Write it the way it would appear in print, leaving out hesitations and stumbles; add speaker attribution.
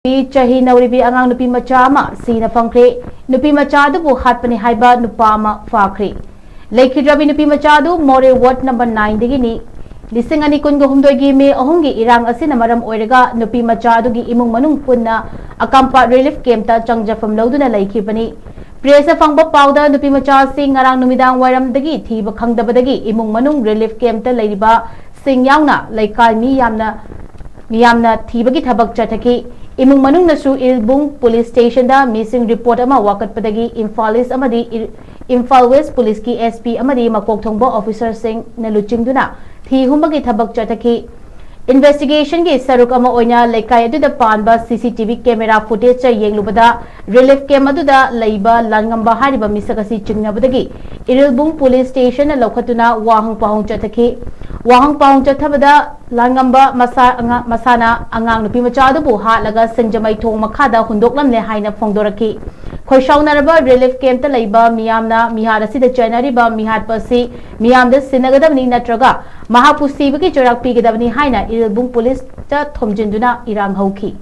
Speaker 1: Leibi Chahi Nouribi Angang Nupi Macha Sina Fangkhre Nupi Macha Adubu Hatpani HAIBA NUPA FAKHRE Leibi Nupi Macha Adubu More Ward number 9 digini Lising ani kun gahumdogi me ahungi irang asina maram oiraga Nupi Macha Adugi imung manung punna akampa Reilefcampta changjafam loduna laikibani Presa fangba pauda Nupi Macha sing ngarang numidang wairam dagi thiba khangdabadagi imung manung Reilefcampta Leiba sing yauna laikai miyamna thibagi thabak chathaki imung manung nasu Ilbung police station da missing report ama wakat padagi Imphal West police ki SP amadi makok thongba officer sing naluchingduna thi humbagi thabak chathaki investigation gi saruk ama oina laikai adu da panba CCTV camera footage yenglubada relief cam adu da leiba langamba hariba misakasi chingnabadagi Ilbung police station na lokhatuna wahang pahong chathaki wahang pahong chathabada langamba masana Angang Nupi Macha Adubu hatlaga sinjamai thong makhada hundoklamne haina phongdoraki khoishaunaraba Reilefcampta Leiba miyamna mihar asida chainariba mihat pasi miyamda sinagadabni natraga mahapu sibagi chorak pigidabni haina Ilbung police ta thomjinduna irang hauki